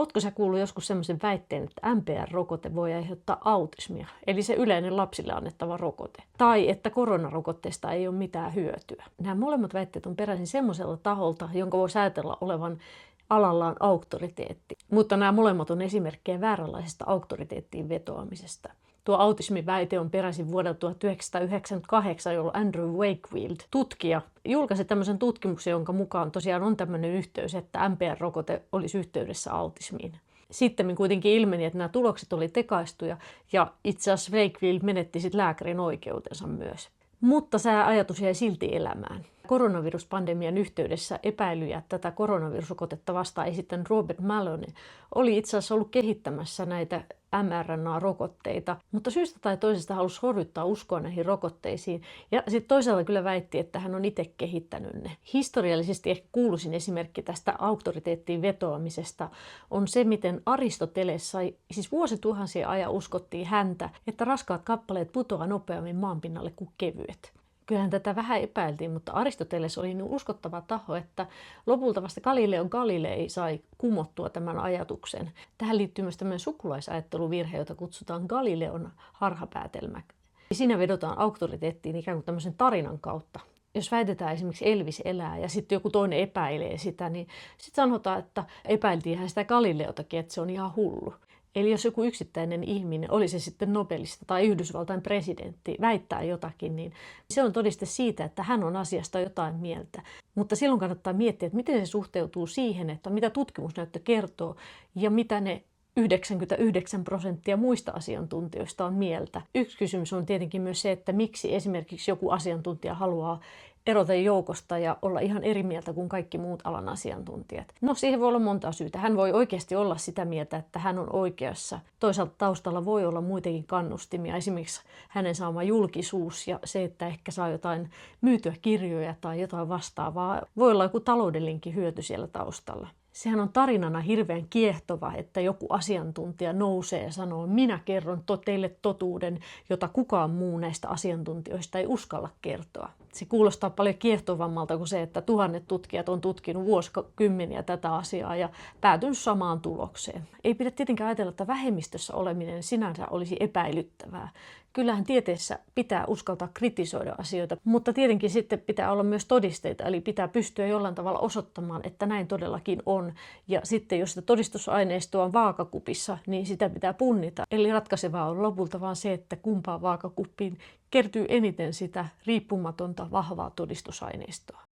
Ootko sä kuullut joskus semmoisen väitteen, että MPR-rokote voi aiheuttaa autismia, eli se yleinen lapsille annettava rokote, tai että koronarokotteesta ei ole mitään hyötyä? Nämä molemmat väitteet on peräisin semmoiselta taholta, jonka voisi ajatella olevan alallaan auktoriteetti, mutta nämä molemmat on esimerkkejä vääränlaisesta auktoriteettiin vetoamisesta. Tuo autismiväite on peräisin vuodelta 1998, jolloin Andrew Wakefield, tutkija, julkaisi tämmöisen tutkimuksen, jonka mukaan tosiaan on tämmöinen yhteys, että MPR-rokote olisi yhteydessä autismiin. Sitten kuitenkin ilmeni, että nämä tulokset oli tekaistuja ja itse asiassa Wakefield menetti sitten lääkärin oikeutensa myös. Mutta tämä ajatus jäi silti elämään. Koronaviruspandemian yhteydessä epäilyjä tätä koronavirusrokotetta vastaan esittänyt Robert Malone oli itse asiassa ollut kehittämässä näitä mRNA-rokotteita, mutta syystä tai toisesta halusi horjuttaa uskoa näihin rokotteisiin ja sitten toisaalta kyllä väitti, että hän on itse kehittänyt ne. Historiallisesti ehkä kuuluisin esimerkki tästä auktoriteettiin vetoamisesta on se, miten Aristoteles sai, siis vuosituhansien ajan uskottiin häntä, että raskaat kappaleet putoaa nopeammin maanpinnalle kuin kevyet. Kyllähän tätä vähän epäiltiin, mutta Aristoteles oli niin uskottava taho, että lopulta vasta Galileo Galilei sai kumottua tämän ajatuksen. Tähän liittyy myös tämmöinen sukulaisajatteluvirhe, jota kutsutaan Galileon harhapäätelmäksi. Siinä vedotaan auktoriteettiin ikään kuin tämmöisen tarinan kautta. Jos väitetään esimerkiksi Elvis elää ja sitten joku toinen epäilee sitä, niin sitten sanotaan, että epäiltiinhän sitä Galileotakin, että se on ihan hullu. Eli jos joku yksittäinen ihminen, oli se sitten Nobelista tai Yhdysvaltain presidentti, väittää jotakin, niin se on todiste siitä, että hän on asiasta jotain mieltä. Mutta silloin kannattaa miettiä, että miten se suhteutuu siihen, että mitä tutkimusnäyttö kertoo ja mitä ne 99% muista asiantuntijoista on mieltä. Yksi kysymys on tietenkin myös se, että miksi esimerkiksi joku asiantuntija haluaa erota joukosta ja olla ihan eri mieltä kuin kaikki muut alan asiantuntijat. No siihen voi olla monta syytä. Hän voi oikeasti olla sitä mieltä, että hän on oikeassa. Toisaalta taustalla voi olla muitakin kannustimia, esimerkiksi hänen saama julkisuus ja se, että ehkä saa jotain myytyä kirjoja tai jotain vastaavaa. Voi olla joku taloudellinenkin hyöty siellä taustalla. Sehän on tarinana hirveän kiehtova, että joku asiantuntija nousee ja sanoo, minä kerron teille totuuden, jota kukaan muu näistä asiantuntijoista ei uskalla kertoa. Se kuulostaa paljon kiehtovammalta kuin se, että tuhannet tutkijat on tutkinut vuosikymmeniä tätä asiaa ja päätynyt samaan tulokseen. Ei pidä tietenkään ajatella, että vähemmistössä oleminen sinänsä olisi epäilyttävää. Kyllähän tieteessä pitää uskaltaa kritisoida asioita, mutta tietenkin sitten pitää olla myös todisteita, eli pitää pystyä jollain tavalla osoittamaan, että näin todellakin on. Ja sitten jos sitä todistusaineistoa on vaakakupissa, niin sitä pitää punnita. Eli ratkaisevaa on lopulta vaan se, että kumpaan vaakakuppiin kertyy eniten sitä riippumatonta, vahvaa todistusaineistoa.